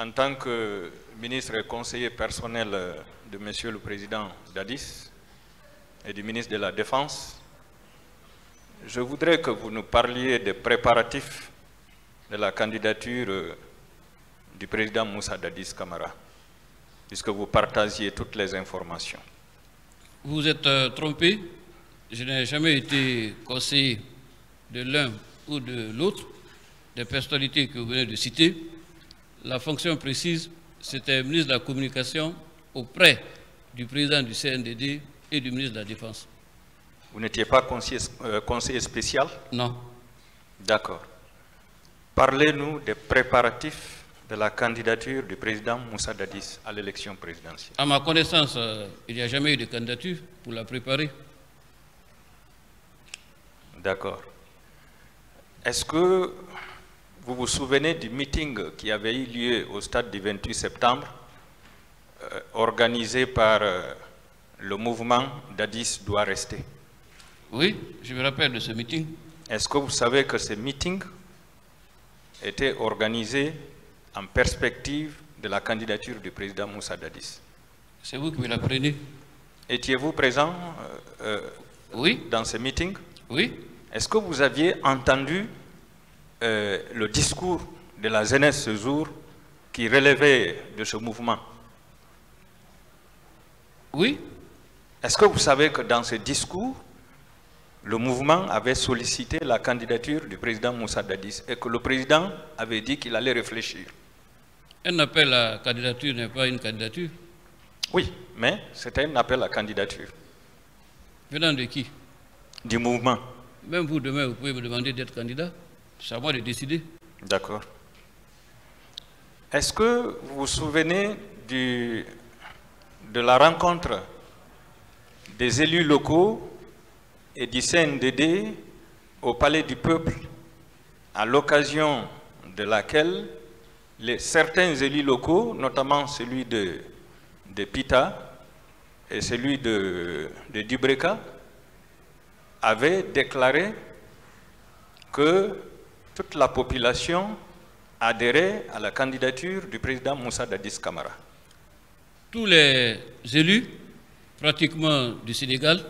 En tant que ministre et conseiller personnel de Monsieur le Président Dadis et du ministre de la Défense, je voudrais que vous nous parliez des préparatifs de la candidature du président Moussa Dadis Camara, puisque vous partagiez toutes les informations. Vous êtes trompé. Je n'ai jamais été conseiller de l'un ou de l'autre, des personnalités que vous venez de citer. La fonction précise, c'était ministre de la Communication auprès du président du CNDD et du ministre de la Défense. Vous n'étiez pas conseiller spécial? Non. D'accord. Parlez-nous des préparatifs de la candidature du président Moussa Dadis à l'élection présidentielle. À ma connaissance, il n'y a jamais eu de candidature pour la préparer. D'accord. Est-ce que vous vous souvenez du meeting qui avait eu lieu au stade du 28 septembre, organisé par le mouvement Dadis doit rester? Oui, je me rappelle de ce meeting. Est-ce que vous savez que ce meeting était organisé en perspective de la candidature du président Moussa Dadis? C'est vous qui me l'apprenez. Étiez-vous présent oui. Dans ce meeting? Oui. Est-ce que vous aviez entendu le discours de la jeunesse ce jour qui relevait de ce mouvement? Oui. Est-ce que vous savez que dans ce discours, le mouvement avait sollicité la candidature du président Moussa Dadis et que le président avait dit qu'il allait réfléchir? Un appel à candidature n'est pas une candidature? Oui, mais c'était un appel à candidature. Venant de qui? Du mouvement. Même vous, demain, vous pouvez me demander d'être candidat. C'est à moi de décider. D'accord. Est-ce que vous vous souvenez de la rencontre des élus locaux et du CNDD au Palais du Peuple, à l'occasion de laquelle certains élus locaux, notamment celui de Pita et celui de Dubreka, avaient déclaré que toute la population adhérait à la candidature du président Moussa Dadis Camara? Tous les élus, pratiquement du Sénégal,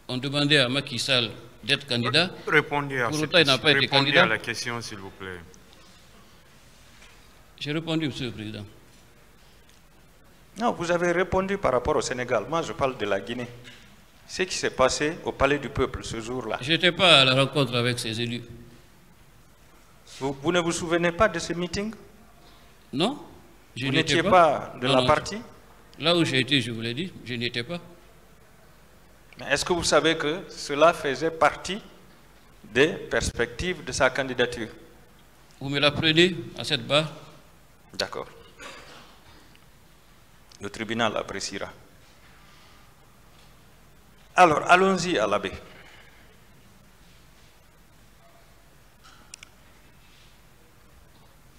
ont demandé à Macky Sall d'être candidat. Répondez à, pour autant, il n'a pas été candidat. À la question, s'il vous plaît. J'ai répondu, Monsieur le Président. Non, vous avez répondu par rapport au Sénégal. Moi, je parle de la Guinée. Ce qui s'est passé au Palais du Peuple ce jour-là. Je n'étais pas à la rencontre avec ces élus. Vous ne vous souvenez pas de ce meeting? Non. Vous n'étiez pas de la partie? Là où j'ai été, je vous l'ai dit, je n'y étais pas. Est-ce que vous savez que cela faisait partie des perspectives de sa candidature? Vous me l'apprenez à cette barre? D'accord. Le tribunal appréciera. Alors, allons-y à l'abbé.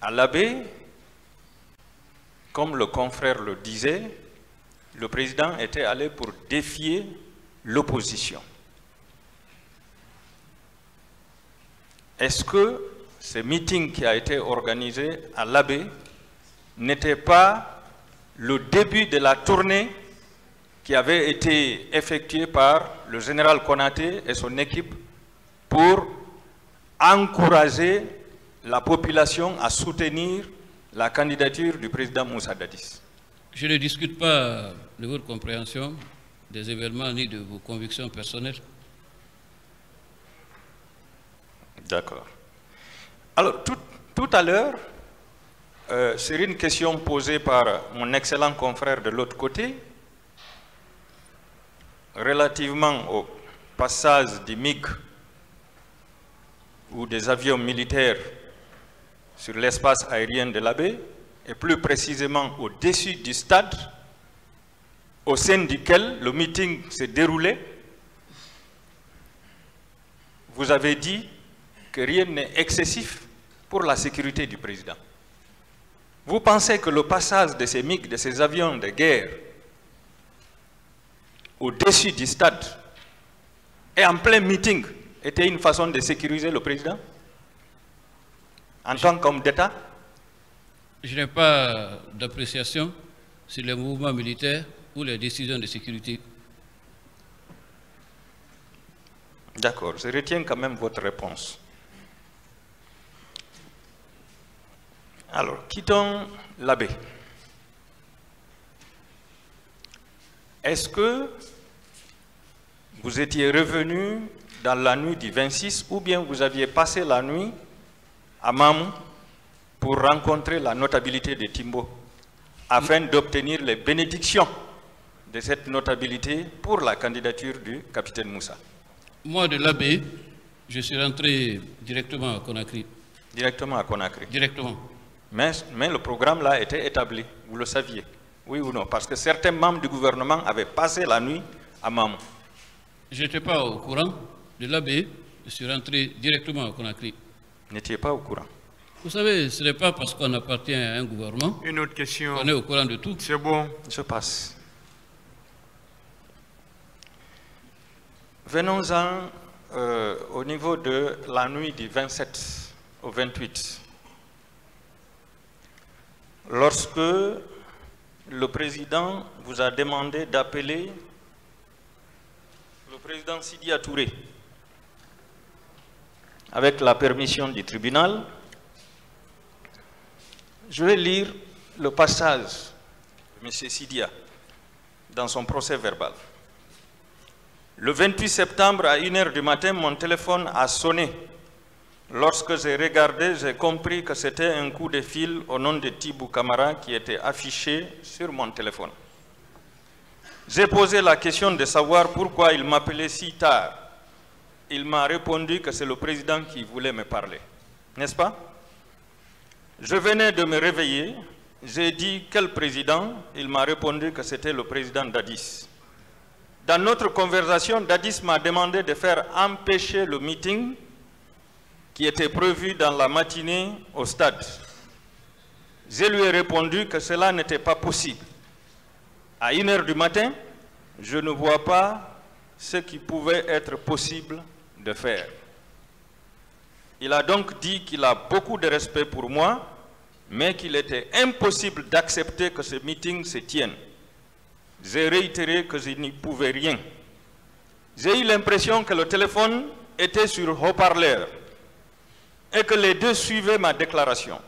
À l'abbé, comme le confrère le disait, le président était allé pour défier l'opposition. Est-ce que ce meeting qui a été organisé à l'Abbé n'était pas le début de la tournée qui avait été effectuée par le général Konaté et son équipe pour encourager la population à soutenir la candidature du président Moussa Dadis? Je ne discute pas de votre compréhension des événements ni de vos convictions personnelles. D'accord. Alors, tout à l'heure, c'est une question posée par mon excellent confrère de l'autre côté, relativement au passage des MiG ou des avions militaires sur l'espace aérien de l'Abbé, et plus précisément au-dessus du stade au sein duquel le meeting s'est déroulé. Vous avez dit que rien n'est excessif pour la sécurité du président. Vous pensez que le passage de ces MiG, de ces avions de guerre, au-dessus du stade et en plein meeting était une façon de sécuriser le président en tant qu'homme d'État? Je n'ai pas d'appréciation sur les mouvements militaires ou les décisions de sécurité. D'accord, je retiens quand même votre réponse. Alors, quittons l'abbé. Est-ce que vous étiez revenu dans la nuit du 26 ou bien vous aviez passé la nuit à Mamou pour rencontrer la notabilité de Timbo afin d'obtenir les bénédictions de cette notabilité pour la candidature du capitaine Moussa? Moi, de l'abbé, je suis rentré directement à Conakry. Directement à Conakry? Directement. Mais le programme là était établi, vous le saviez, oui ou non? Parce que certains membres du gouvernement avaient passé la nuit à Mamou. Je n'étais pas au courant de l'abbé, je suis rentré directement à Conakry. Vous n'étiez pas au courant? Vous savez, ce n'est pas parce qu'on appartient à un gouvernement Une autre question. qu'on est au courant de tout. C'est bon. Je passe. Venons-en au niveau de la nuit du 27 au 28. Lorsque le président vous a demandé d'appeler le président Sidia Touré avec la permission du tribunal, je vais lire le passage de M. Sidia dans son procès verbal. Le 28 septembre à 1h du matin, mon téléphone a sonné. Lorsque j'ai regardé, j'ai compris que c'était un coup de fil au nom de Tibou Camara qui était affiché sur mon téléphone. J'ai posé la question de savoir pourquoi il m'appelait si tard. Il m'a répondu que c'est le président qui voulait me parler. N'est-ce pas? Je venais de me réveiller. J'ai dit quel président? Il m'a répondu que c'était le président Dadis. Dans notre conversation, Dadis m'a demandé de faire empêcher le meeting qui était prévu dans la matinée au stade. Je lui ai répondu que cela n'était pas possible. À 1h du matin, je ne vois pas ce qui pouvait être possible de faire. Il a donc dit qu'il a beaucoup de respect pour moi, mais qu'il était impossible d'accepter que ce meeting se tienne. J'ai réitéré que je n'y pouvais rien. J'ai eu l'impression que le téléphone était sur haut-parleur et que les deux suivaient ma déclaration.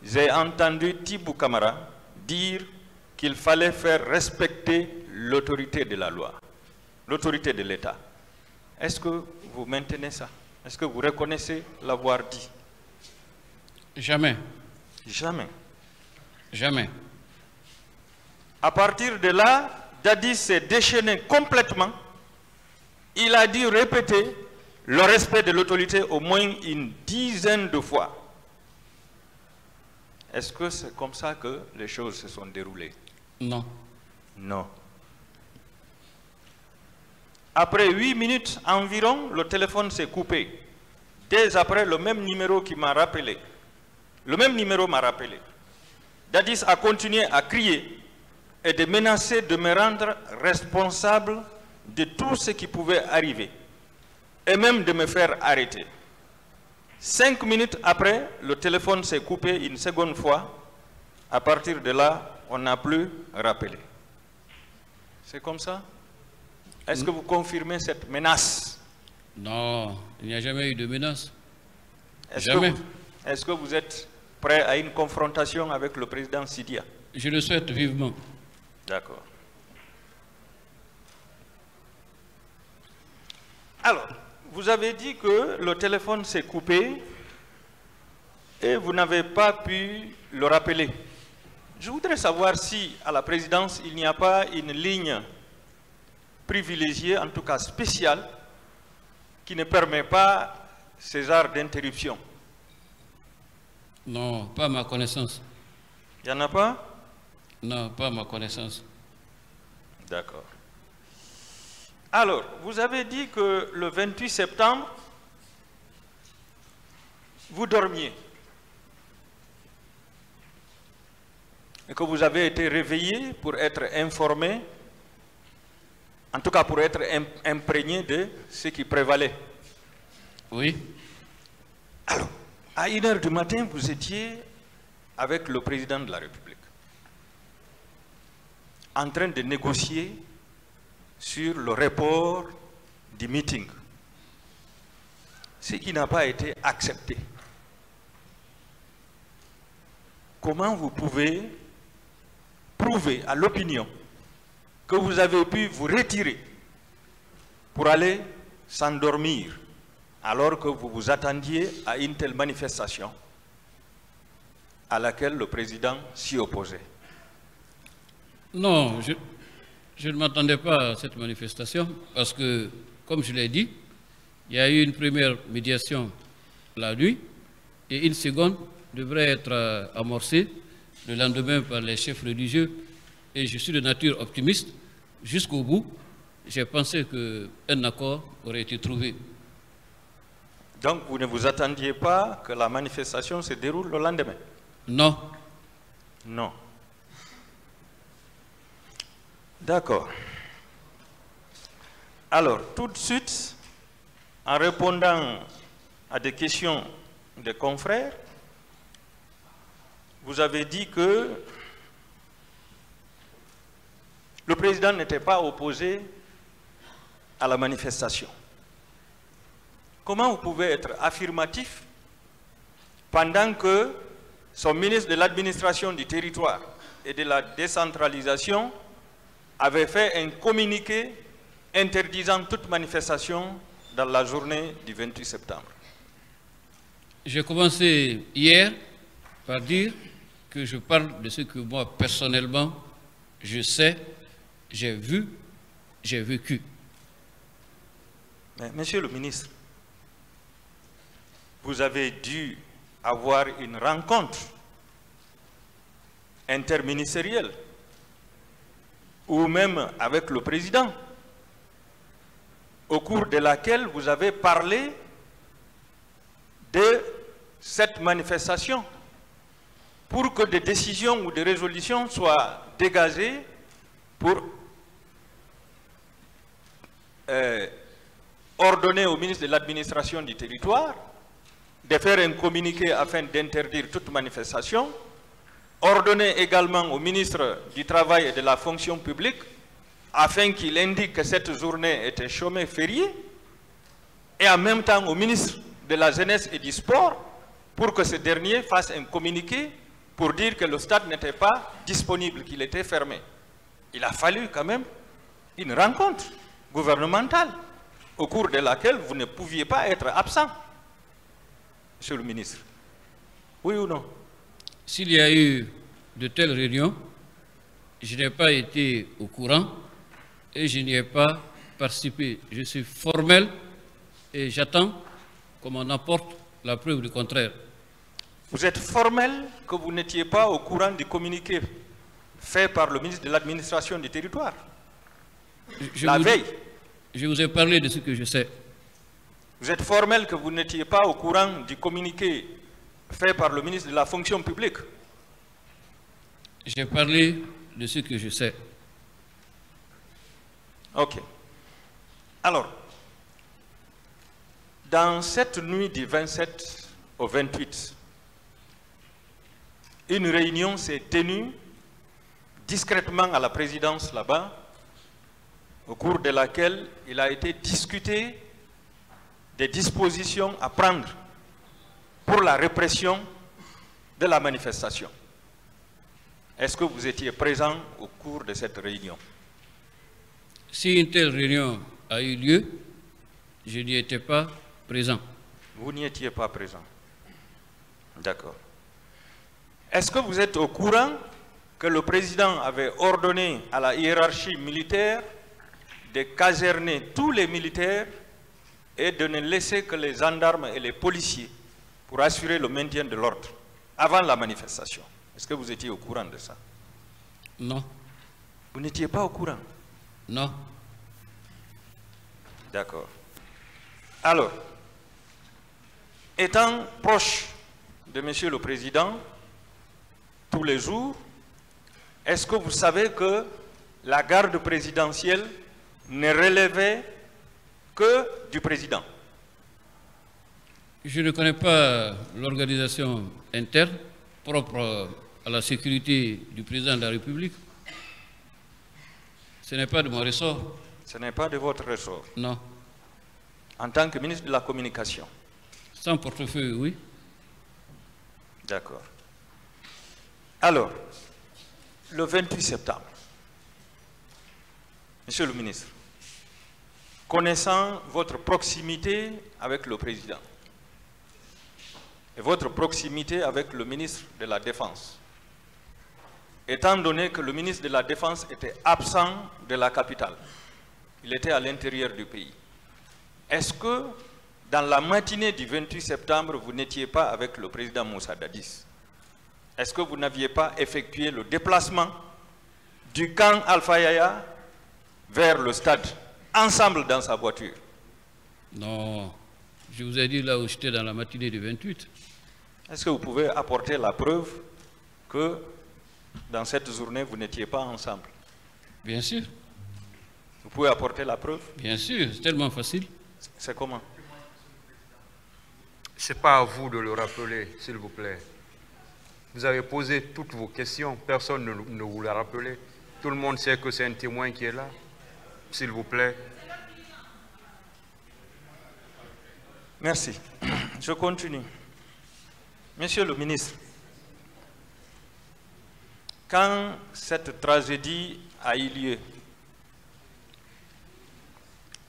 J'ai entendu Tibou Camara dire qu'il fallait faire respecter l'autorité de la loi, l'autorité de l'État. Est-ce que vous maintenez ça? Est-ce que vous reconnaissez l'avoir dit? Jamais. Jamais. Jamais. À partir de là, Dadis s'est déchaîné complètement. Il a dû répéter le respect de l'autorité au moins une dizaine de fois. Est-ce que c'est comme ça que les choses se sont déroulées? Non. Non. Après 8 minutes environ, le téléphone s'est coupé. Dès après, le même numéro qui m'a rappelé. Le même numéro m'a rappelé. Dadis a continué à crier et de menacer de me rendre responsable de tout ce qui pouvait arriver et même de me faire arrêter. 5 minutes après, le téléphone s'est coupé une seconde fois. À partir de là, on n'a plus rappelé. C'est comme ça? Est-ce que vous confirmez cette menace? Non, il n'y a jamais eu de menace. Jamais. Est-ce que vous êtes prêt à une confrontation avec le président Sidia? Je le souhaite vivement. D'accord. Alors, vous avez dit que le téléphone s'est coupé et vous n'avez pas pu le rappeler. Je voudrais savoir si à la présidence, il n'y a pas une ligne privilégiée, en tout cas spéciale, qui ne permet pas ce genre d'interruption. Non, pas à ma connaissance. Il n'y en a pas? Non, pas à ma connaissance. D'accord. Alors, vous avez dit que le 28 septembre, vous dormiez. Et que vous avez été réveillé pour être informé, en tout cas pour être imprégné de ce qui prévalait. Oui. Alors, à 1h du matin, vous étiez avec le président de la République, en train de négocier sur le report du meeting, ce qui n'a pas été accepté. Comment vous pouvez prouver à l'opinion que vous avez pu vous retirer pour aller s'endormir alors que vous vous attendiez à une telle manifestation à laquelle le président s'y opposait? Non, je ne m'attendais pas à cette manifestation parce que, comme je l'ai dit, il y a eu une première médiation la nuit et une seconde devrait être amorcée le lendemain par les chefs religieux. Et je suis de nature optimiste. Jusqu'au bout, j'ai pensé qu'un accord aurait été trouvé. Donc, vous ne vous attendiez pas que la manifestation se déroule le lendemain? Non. Non. D'accord. Alors, tout de suite, en répondant à des questions des confrères, vous avez dit que le président n'était pas opposé à la manifestation. Comment vous pouvez être affirmatif pendant que son ministre de l'administration du territoire et de la décentralisation avait fait un communiqué interdisant toute manifestation dans la journée du 28 septembre? J'ai commencé hier par dire que je parle de ce que moi, personnellement, je sais, j'ai vu, j'ai vécu. Mais, monsieur le ministre, vous avez dû avoir une rencontre interministérielle ou même avec le président, au cours de laquelle vous avez parlé de cette manifestation pour que des décisions ou des résolutions soient dégagées pour ordonner au ministre de l'administration du territoire de faire un communiqué afin d'interdire toute manifestation, ordonner également au ministre du Travail et de la Fonction publique afin qu'il indique que cette journée était chômée férié, et en même temps au ministre de la Jeunesse et du Sport pour que ce dernier fasse un communiqué pour dire que le stade n'était pas disponible, qu'il était fermé. Il a fallu quand même une rencontre gouvernementale au cours de laquelle vous ne pouviez pas être absent, monsieur le ministre. Oui ou non? S'il y a eu de telles réunions, je n'ai pas été au courant et je n'y ai pas participé. Je suis formel et j'attends qu'on m'en apporte la preuve du contraire. Vous êtes formel que vous n'étiez pas au courant du communiqué fait par le ministre de l'administration du territoire la veille? Je vous ai parlé de ce que je sais. Vous êtes formel que vous n'étiez pas au courant du communiqué fait par le ministre de la Fonction publique? J'ai parlé de ce que je sais. Ok. Alors, dans cette nuit du 27 au 28, une réunion s'est tenue discrètement à la présidence là-bas, au cours de laquelle il a été discuté des dispositions à prendre pour la répression de la manifestation. Est-ce que vous étiez présent au cours de cette réunion? Si une telle réunion a eu lieu, je n'y étais pas présent. Vous n'y étiez pas présent. D'accord. Est-ce que vous êtes au courant que le président avait ordonné à la hiérarchie militaire de caserner tous les militaires et de ne laisser que les gendarmes et les policiers pour assurer le maintien de l'ordre avant la manifestation? Est-ce que vous étiez au courant de ça? Non. Vous n'étiez pas au courant? Non. D'accord. Alors, étant proche de Monsieur le Président tous les jours, est-ce que vous savez que la garde présidentielle ne relevait que du président? Je ne connais pas l'organisation interne, propres à la sécurité du président de la République. Ce n'est pas de mon ressort. Ce n'est pas de votre ressort. Non. En tant que ministre de la Communication. Sans portefeuille, oui. D'accord. Alors, le 28 septembre, Monsieur le ministre, connaissant votre proximité avec le président et votre proximité avec le ministre de la Défense, étant donné que le ministre de la Défense était absent de la capitale, il était à l'intérieur du pays, est-ce que dans la matinée du 28 septembre, vous n'étiez pas avec le président Moussa Dadis? Est-ce que vous n'aviez pas effectué le déplacement du camp Alpha Yaya vers le stade, ensemble dans sa voiture? Non, je vous ai dit là où j'étais dans la matinée du 28. Est-ce que vous pouvez apporter la preuve que dans cette journée, vous n'étiez pas ensemble? Bien sûr. Vous pouvez apporter la preuve? Bien sûr, c'est tellement facile. C'est comment? Ce n'est pas à vous de le rappeler, s'il vous plaît. Vous avez posé toutes vos questions, personne ne vous l'a rappelé. Tout le monde sait que c'est un témoin qui est là. S'il vous plaît. Merci. Je continue. Monsieur le ministre, quand cette tragédie a eu lieu,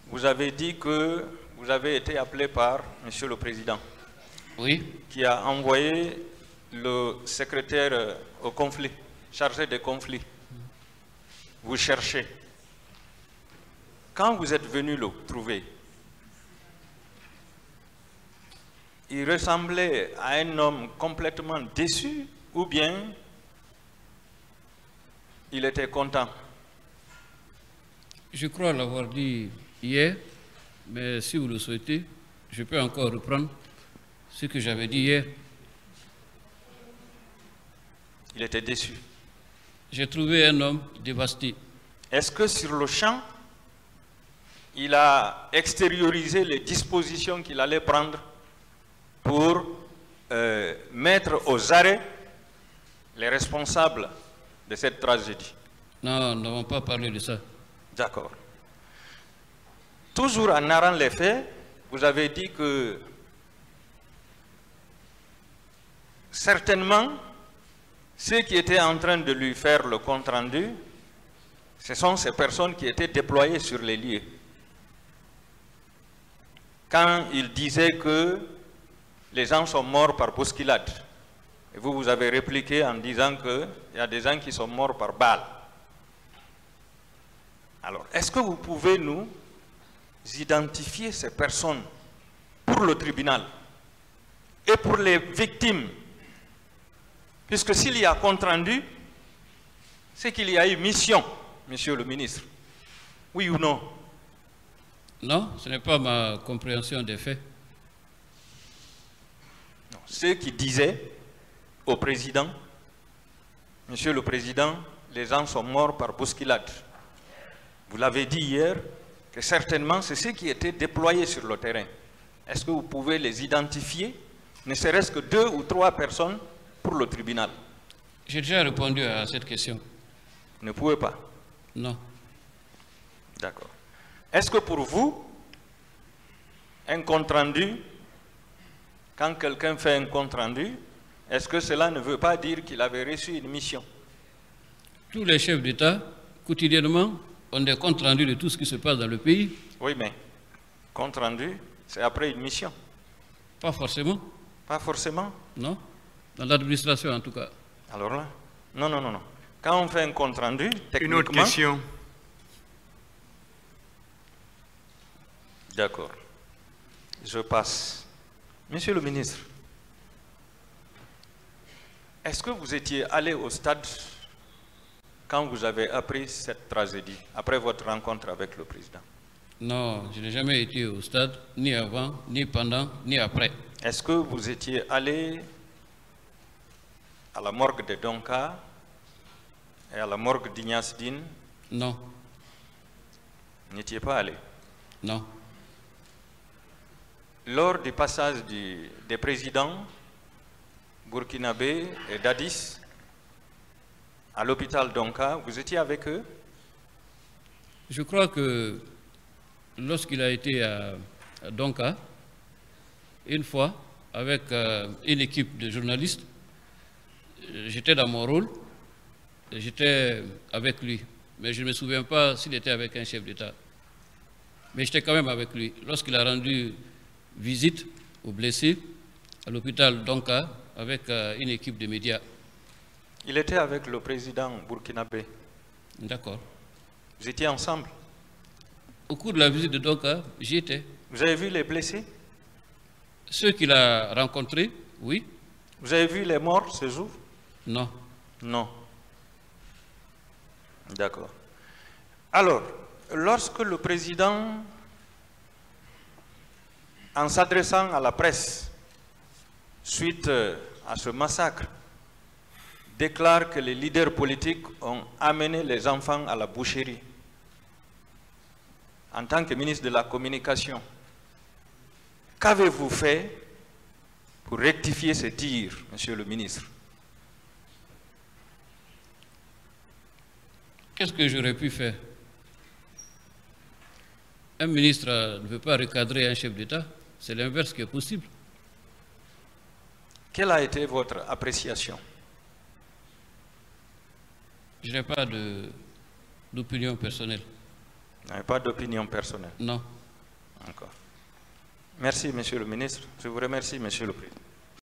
vous avez dit que vous avez été appelé par Monsieur le Président, Oui. qui a envoyé le secrétaire au conflit, chargé des conflits. Vous cherchez. Quand vous êtes venu le trouver, il ressemblait à un homme complètement déçu ou bien il était content? Je crois l'avoir dit hier, mais si vous le souhaitez, je peux encore reprendre ce que j'avais dit hier. Il était déçu. J'ai trouvé un homme dévasté. Est-ce que sur le champ, il a extériorisé les dispositions qu'il allait prendre pour mettre aux arrêts les responsables de cette tragédie? Non, nous n'avons pas parlé de ça. D'accord. Toujours en narrant les faits, vous avez dit que certainement, ceux qui étaient en train de lui faire le compte-rendu, ce sont ces personnes qui étaient déployées sur les lieux. Quand il disait que les gens sont morts par bousculade, et vous, vous avez répliqué en disant qu'il y a des gens qui sont morts par balle. Alors, est-ce que vous pouvez nous identifier ces personnes pour le tribunal et pour les victimes? Puisque s'il y a compte-rendu, c'est qu'il y a eu mission, Monsieur le ministre. Oui ou non? Non, ce n'est pas ma compréhension des faits. Non. Ceux qui disaient au président, Monsieur le Président, les gens sont morts par bousculade. Vous l'avez dit hier, que certainement c'est ceux qui étaient déployés sur le terrain. Est-ce que vous pouvez les identifier, ne serait-ce que 2 ou 3 personnes pour le tribunal? J'ai déjà répondu à cette question. Vous ne pouvez pas? Non. D'accord. Est-ce que pour vous, un compte-rendu, quand quelqu'un fait un compte-rendu, est-ce que cela ne veut pas dire qu'il avait reçu une mission? Tous les chefs d'État, quotidiennement, ont des comptes rendus de tout ce qui se passe dans le pays. Oui, mais compte-rendu, c'est après une mission. Pas forcément. Pas forcément? Non. Dans l'administration, en tout cas. Alors là, non, non, non, non. Quand on fait un compte-rendu, techniquement... Une autre question. D'accord. Je passe. Monsieur le ministre, est-ce que vous étiez allé au stade quand vous avez appris cette tragédie, après votre rencontre avec le président? Non, je n'ai jamais été au stade, ni avant, ni pendant, ni après. Est-ce que vous étiez allé à la morgue de Donka et à la morgue d'Ignace Dine? Non. Vous n'étiez pas allé? Non. Lors du passage des présidents, burkinabés et d'Addis à l'hôpital Donka. Vous étiez avec eux? Je crois que lorsqu'il a été à Donka, une fois, avec une équipe de journalistes, j'étais dans mon rôle, j'étais avec lui. Mais je ne me souviens pas s'il était avec un chef d'État. Mais j'étais quand même avec lui. Lorsqu'il a rendu visite aux blessés à l'hôpital Donka avec une équipe de médias. Il était avec le président burkinabé. D'accord. Vous étiez ensemble? Au cours de la visite de Donka, j'y étais. Vous avez vu les blessés? Ceux qu'il a rencontrés, oui. Vous avez vu les morts ce jour? Non. Non. D'accord. Alors, lorsque le président, en s'adressant à la presse, suite à ce massacre, déclare que les leaders politiques ont amené les enfants à la boucherie, en tant que ministre de la Communication, qu'avez-vous fait pour rectifier ces tirs, monsieur le ministre? Qu'est-ce que j'aurais pu faire? Un ministre ne peut pas recadrer un chef d'État, c'est l'inverse qui est possible. Quelle a été votre appréciation? Je n'ai pas d'opinion personnelle. Vous n'avez pas d'opinion personnelle? Non. Encore. Merci, monsieur le ministre. Je vous remercie, monsieur le président.